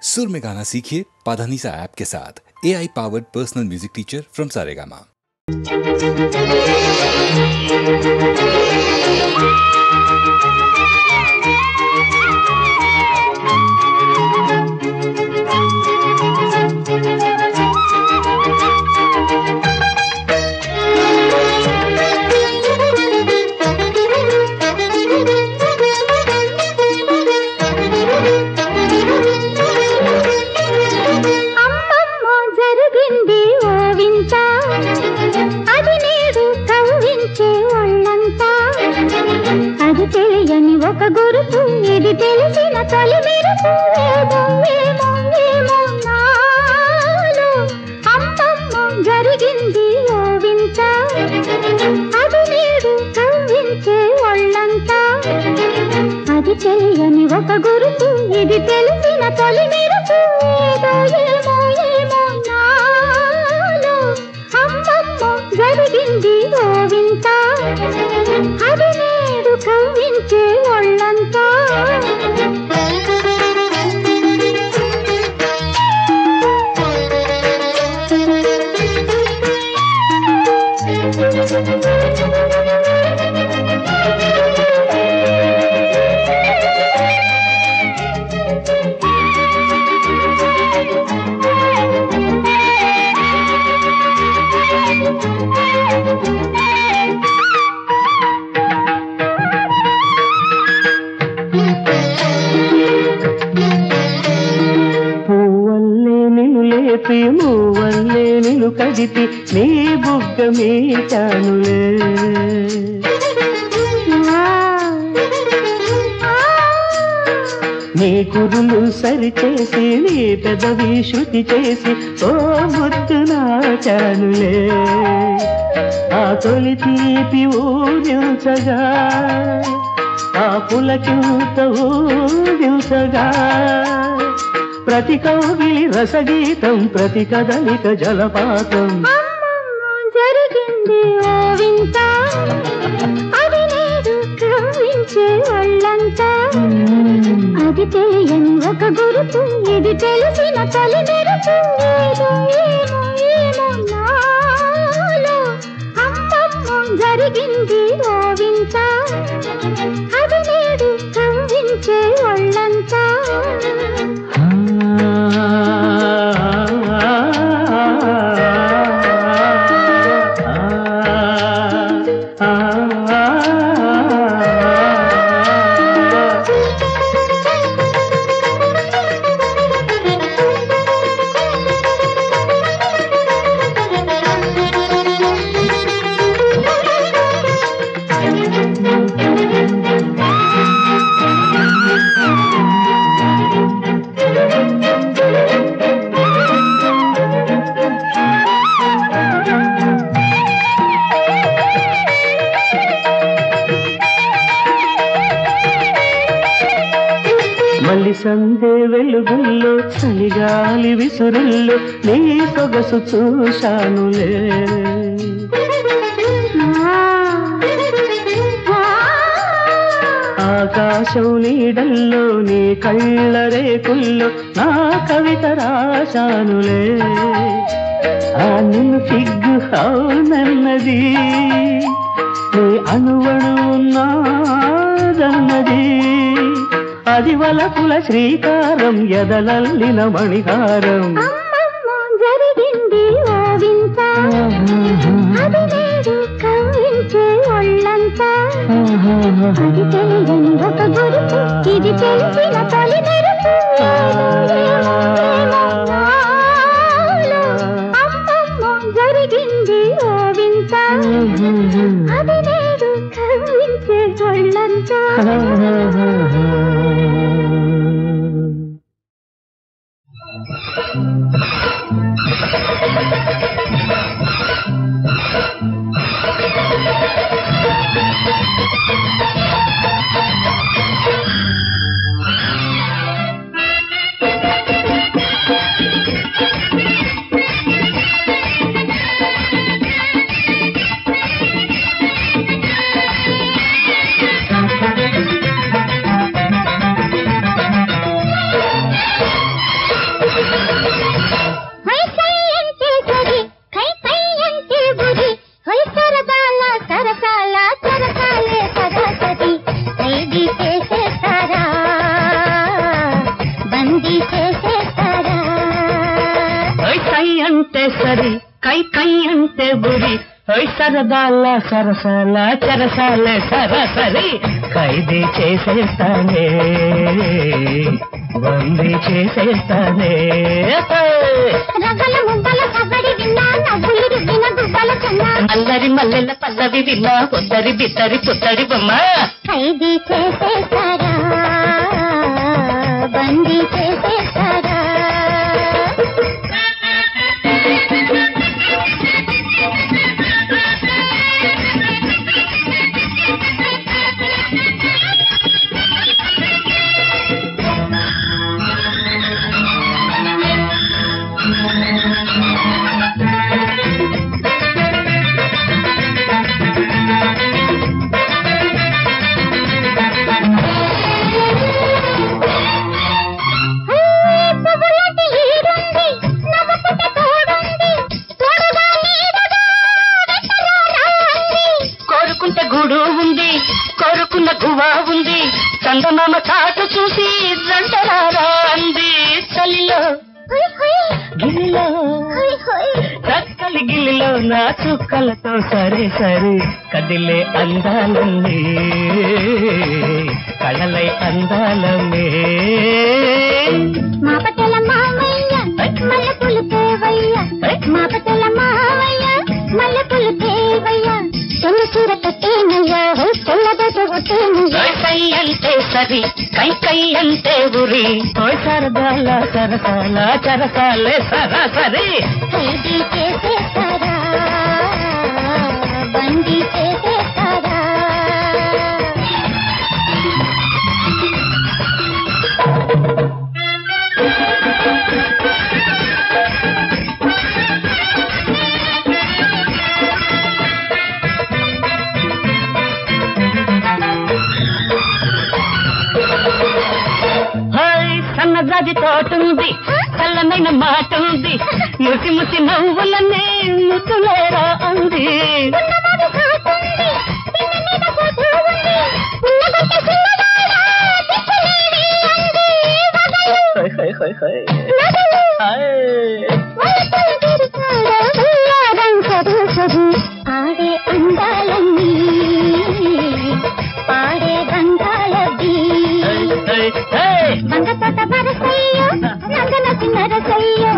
सुर में गाना सीखिए पाधानीसा ऐप के साथ। AI powered personal music teacher from Saregama. ఒక గురుపు ఇది తెలిసిన తొలి మెరుపు ఏదో ఏమో ఏమో నాలో అమ్మమ్మ జరిగింది ఓ వింత అది నేడు కవ్వించే ఒళ్ళంతా అది తెలియని ఒక గురుపు ఇది తెలిసిన తొలి మెరుపు ఏదో ఏమో ఏమో నాలో అమ్మమ్మ జరిగింది ఓ వింత అది నేడు కవ్వించే ఒళ్ళంతా మూవల్లే నిన్ను కదిపి నీ బుగ్గ మీటానులే నీ కురులు సరిచేసి నీ పెదవి శృతి చేసి ఓ ముద్దు నాచానులే ఆ తొలి తీపి ఊదించగా ఆ పులకింత ఊదించగా ప్రతి కౌగిలి రసగీతం ప్రతి కదలిక జలపాతం జరిగింది ఓ వింత అది నేడు కవ్వించే ఒళ్ళంతా అది తెలియని ఒక గురుపు ఇది తెలిసిన తొలి మెరుపు ఏదో ఏమో ఏమో నాలో అమ్మమ్మ జరిగింది ఓ వింత అది నేడు కవ్వించే ఒళ్ళంతా సందే వెలుగుల్లో చలిగాలి విసురుల్లో నీ సొగసు చూశానులే ఆకాశం నీడల్లో నీ కళ్ళ రేకుల్లో నా కవిత రాశానులే ఆ నిన్ను సిగ్గు అవునన్నది నీ అణువణు నాదన్నది అది వలపుల శ్రీకారం ఎదలల్లిన మణిహారం జరిగింది ఓ వింత అది నేడు కవ్వించే ఒళ్ళంతా అది తెలియని ఒక గురుపు ఇది తెలిసిన తొలి మెరుపు అమ్మమ్మ జరిగింది ఓ వింత అది నేడు కవ్వించే ఒళ్ళంతా అంటే సరి కై కై అంటే బురి సరదాల సరసాల చరసాలే సరసరి ఖైదీ చేసేస్తానే బందీ చేసేస్తానే అల్లరి మల్లెల పల్లవి విన్నా పొద్దరి బిద్దరి పుత్తడి బొమ్మ ఖైదీ చేసేస్తారా బందీ చేసేస్తారా కోరుకున్న గువా ఉంది చందమామ చాటు చూసి రంటరారా అంది చలిలో గిలిలో చక్కలి గిలిలో నా చుక్కలతో సరే సరే కదిలే అందాలన్నీ కళలై అందాలన్నీ మా పటల మామయ్య మల్లెపూలు తేవయ్య మా పటల మామయ్య మల్లెపూలు తేవయ్య తెల్ల చీర కట్టేనయ్యా తెల్లదోట కొట్టేనయ్యా కై అంటే సరి కై కై అంటే ఉరి సరదాల సరసాల చరసాలే సరాసరి ఖైదీ చేసేస్తారా బందీ చేసేస్తారా సన్నజాజి తోటుంది చల్లనైన మాట ఉంది ముసి ముసి నవ్వులనే ముసులేరా అంది ఆడే అందాలన్నీ పాడే గంగాలది బంగతోట వరసయ్యో నంగన చిన్నరసయ్యో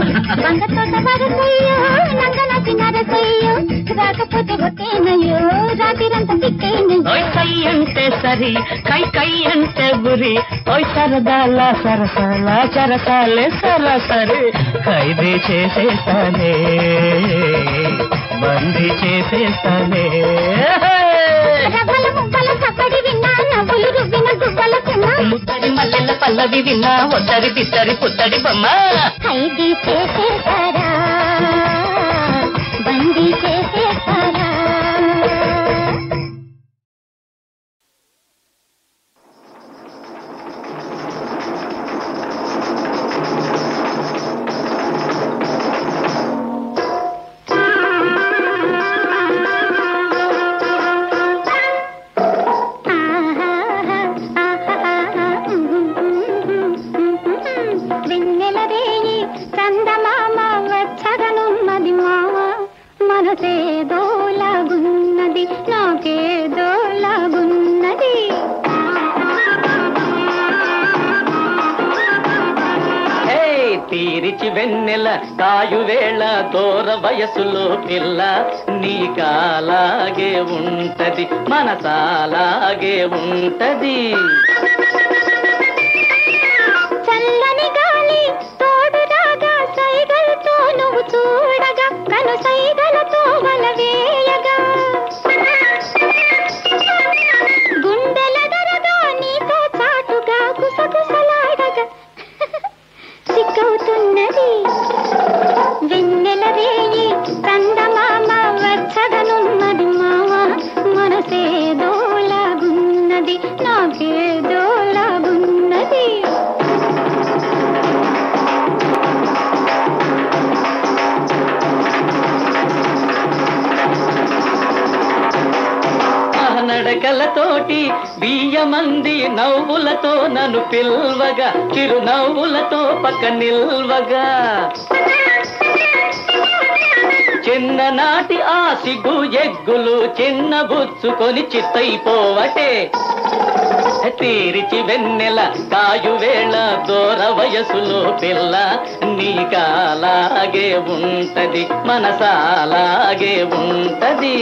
బంగతోట వరసయ్యో నంగన చిన్నరసయ్యో రాకపోతే ఒకేనయ్యో రాత్రిరంతా తిట్టేనయ్యో కై అంటే సరి కై కై అంటే బురి సరదాల సరసాల చరసాలే సరసరి ఖైదీ చేసేస్తానే బందీ చేసేస్తానే ముత్తడి మల్లెల పల్లవి విన్నా ఒద్దరి బిద్దరి పుత్తడి బొమ్మ ఖైదీ చేసేస్తారా బందీ చేసేస్తారా మనసేదోలాగున్నది నాకేదోలాగున్నది తీరిచి వెన్నెల కాయువేళ దూర వయసులో పిల్ల నీకాలాగే ఉంటది మనసాలాగే ఉంటది చల్లని గాలి తోడు రాగా సైగలతో నువ్వు చూడగా కను సైగలతో వలవేయగా గుండెల దరగా నీతో చాటుగా గుసగుసలాడగా సిగ్గవుతున్నది వెన్నెల రేయి చందమామ వచ్చదనున్నది మామ మనసేదోలాగున్నది నాకేదోలాగున్నది నడకలతోటి బియ్యమంది నవ్వులతో నన్ను పిల్వగా చిరునవ్వులతో పక్క నిల్వగా చిన్ననాటి ఆ సిగ్గు ఎగ్గులు చిన్న బుచ్చుకొని చిత్తైపోవటే తీరిచి వెన్నెల కాయు వేళ దూర వయసులో పిల్ల నీకాలాగే ఉంటది మనసాలాగే ఉంటది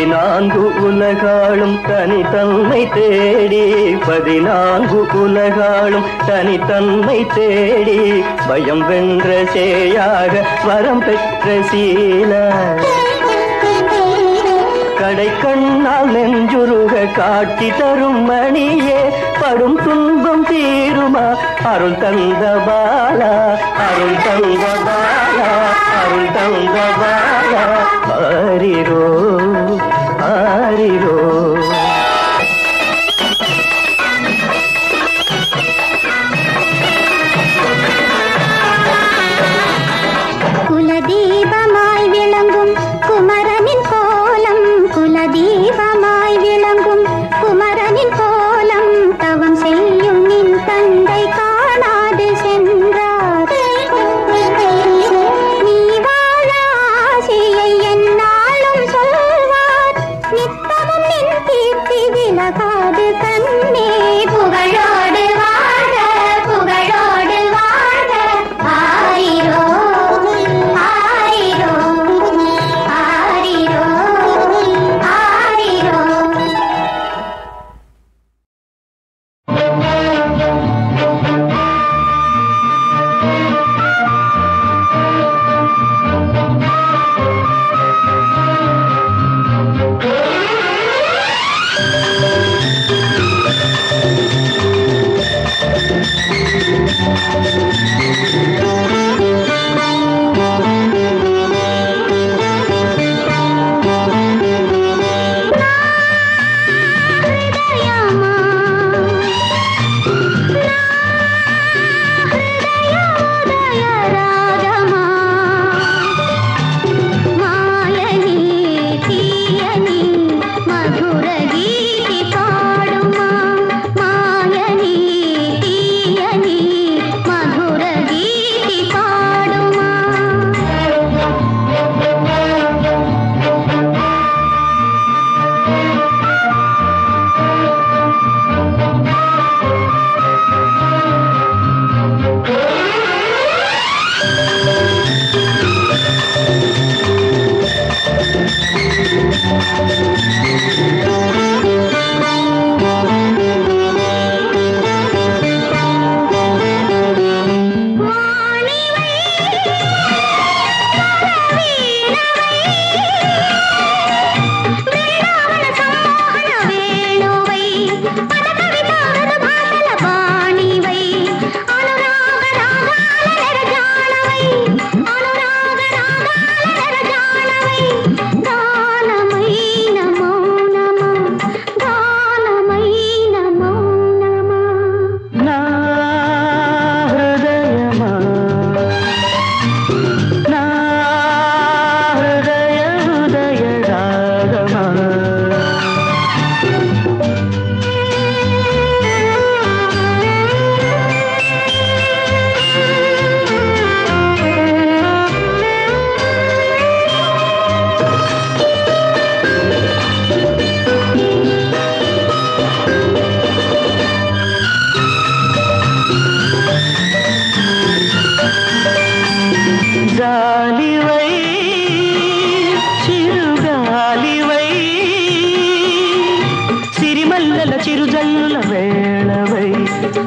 14 உலகாளும் தனித்தன்மை தேடி 14 உலகாளும் தனித்தன்மை தேடி பயம் வென்ற சேயாக வரம் பெற்ற சீலா கடை கண்ணால் நெஞ்சுருக காட்சி தரும் மணியே படும் துன்பம் தீருமா அருள் தந்த பாலா அருள் தந்த பாலா அருள் தந்த பாலா ஆரிரோ ஆரிரோ குலதீபமாய் விளங்கும் குமரனின் கோலம் குலதீபமாய் விளங்கும் குமரனின் கோலம் தவம் செய்யும் நின் தந்தை காணாது சென்றார் நீ வாழ ஆசையை என்னாலும் சொல்வார் நித்தமும் நின் கீர்த்தி விலகாது கண்ணே புகழோடு வாழ புகழோடு வாழ ஆயிரோ ஆயிரோ ஆரிரோ ஆரிரோ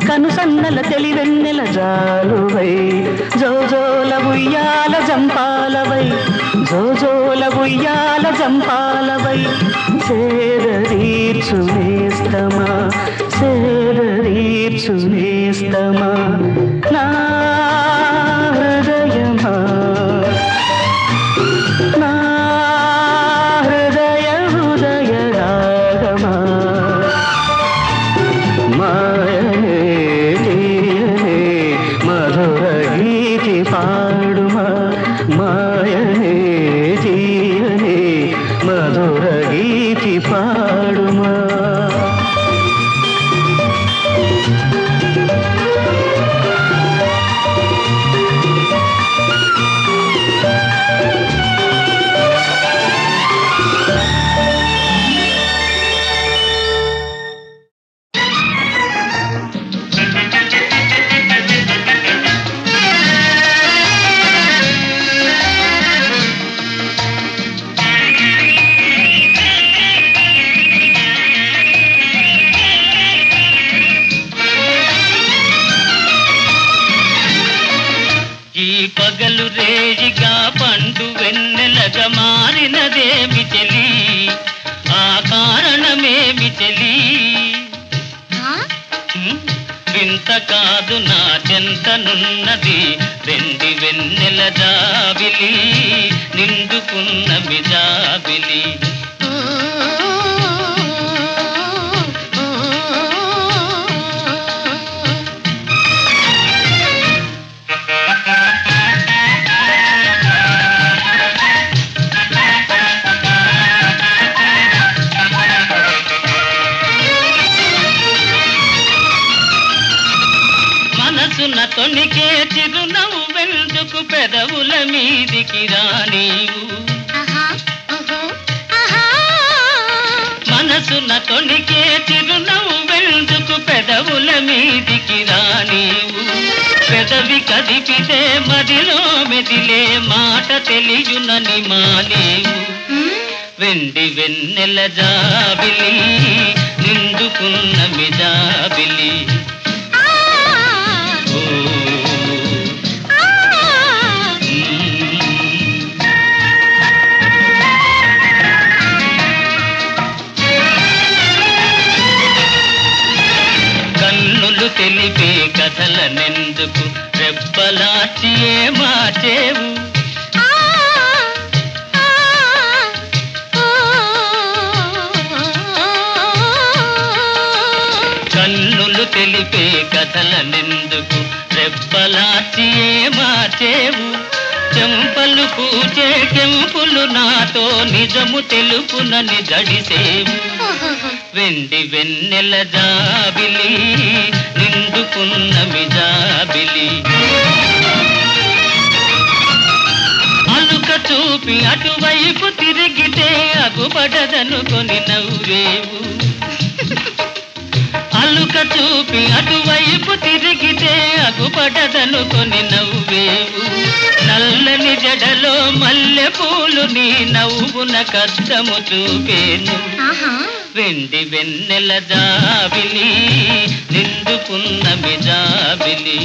కనుసన్నల తెలివెన్నెల జాలువై జోజోల ఉయ్యాల జంపాలవై జోజోల ఉయ్యాల జంపాలవై సేదరీర్చు నేస్తమా సేదరీర్చు నేస్తమా నా హృదయమా నా హృదయ హృదయ రాగమా మాయనే తీయనే మధుర గీతి పాడుమా మాయనే తీయనే మధుర గీతి పాడుమా మారినదేమి చెలి ఆ కారణమేమి చెలి వింత కాదు నా చెంతనున్నది వెండి వెన్నెల జాబిలి నిండుకున్న మిజాబిలి తొణికే చిరునవ్వెందుకు పెదవుల మీదికి రానీవు మనసున తొణికే చిరునవ్వెందుకు పెదవుల మీదికి రానీవు పెదవి కదిపితే మదిలో మెదిలే మాట తెలియునని మానేవు వెండి వెన్నెల జాబిలి నిండుకున్న మిజాబిలి కన్నులు తెలిపే కథలనెందుకు రెప్పలాచియే మార్చేవు కన్నులు తెలిపే కథలనెందుకు రెప్పలాచియే మార్చేవు చెంపలు పూచే కెంపులు నాతో నిజము తెలుపునని జడిసేవు వెండి వెన్నెల జాబిలి నిండుకున్న మిజాబిలి అలుక చూపి అటువైపు తిరిగితే అగుపడదనుకొని నవ్వేవు అలుక చూపి అటువైపు తిరిగితే అగుపడదనుకొని నవ్వేవు నల్లని జడలో మల్లె పూలు నీ నవ్వున కష్టము చూపేను వెండి వెన్నెల జాబిలి నిండుకున్న మిజాబిలి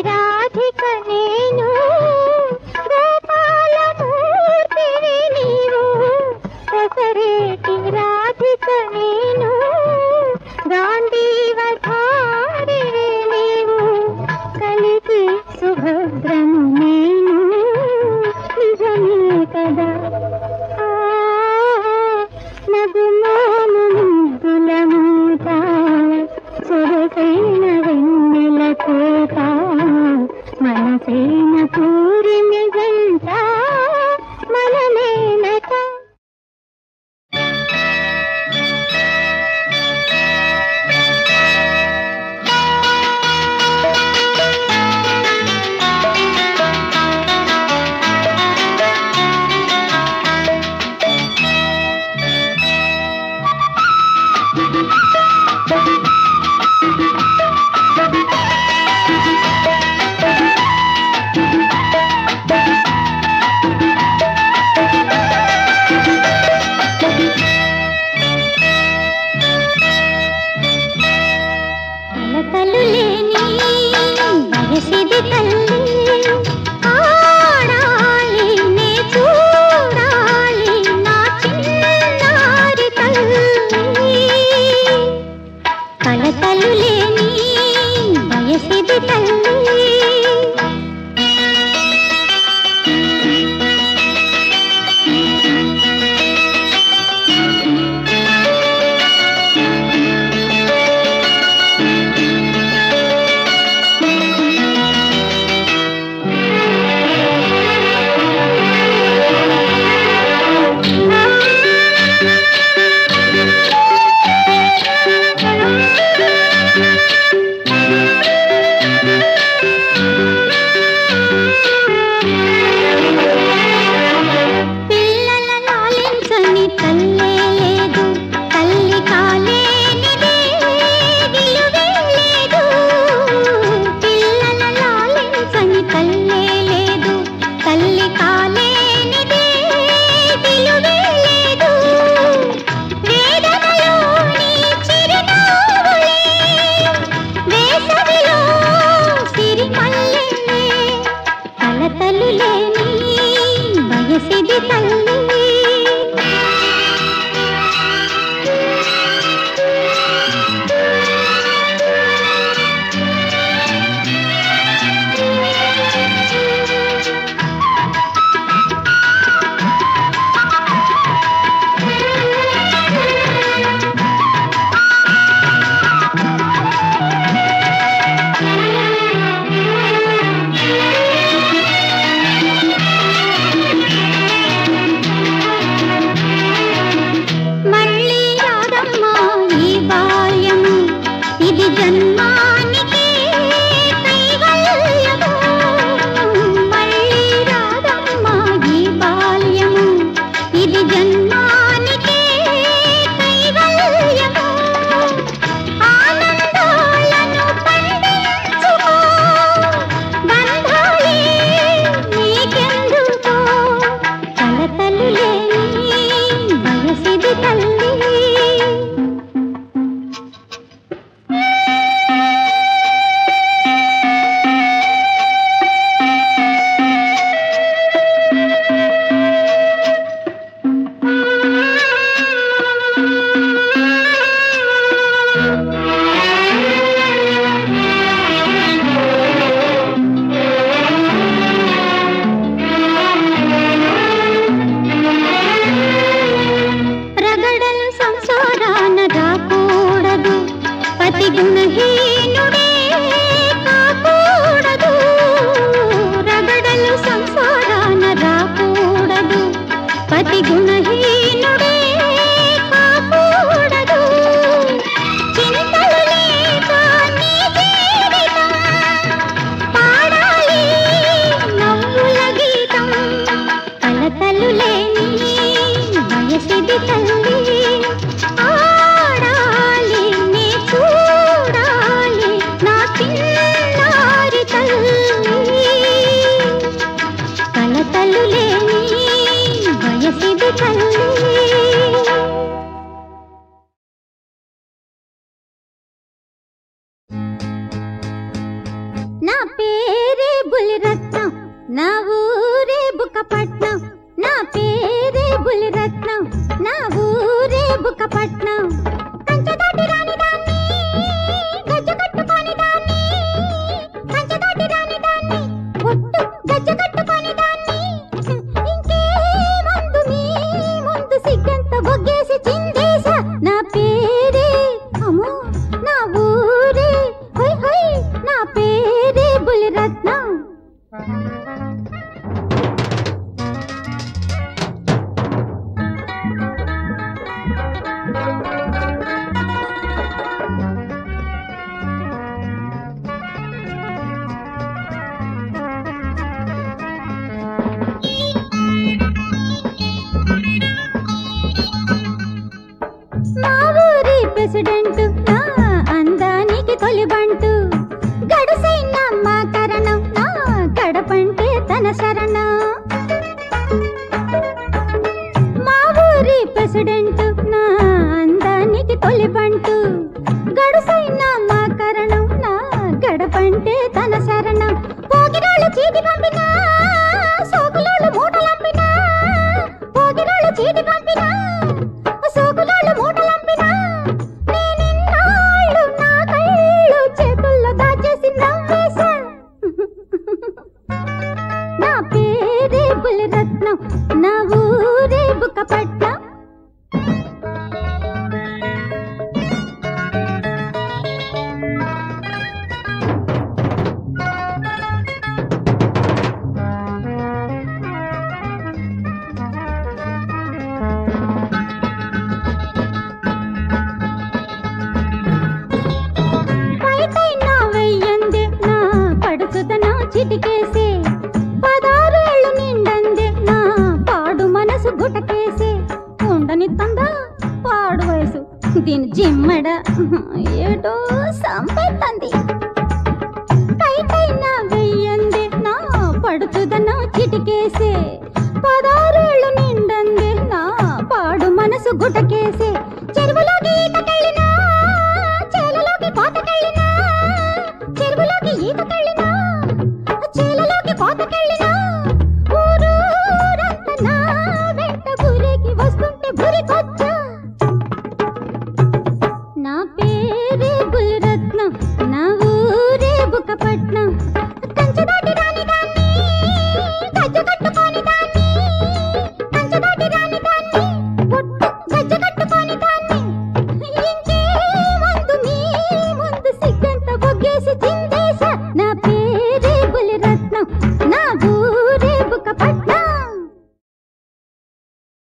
రాధిక నేను గోపాల మూర్తివి నీవు మనసైన వెన్నెల కోత మనసైన పూరిమి గంట మనమేనట. నా పేరే బుల్లిరత్నం, నా ఊరే బుక్కపట్నం. నా పేరే బుల్లిరత్నం, నా ఊరే బుక్కపట్నం.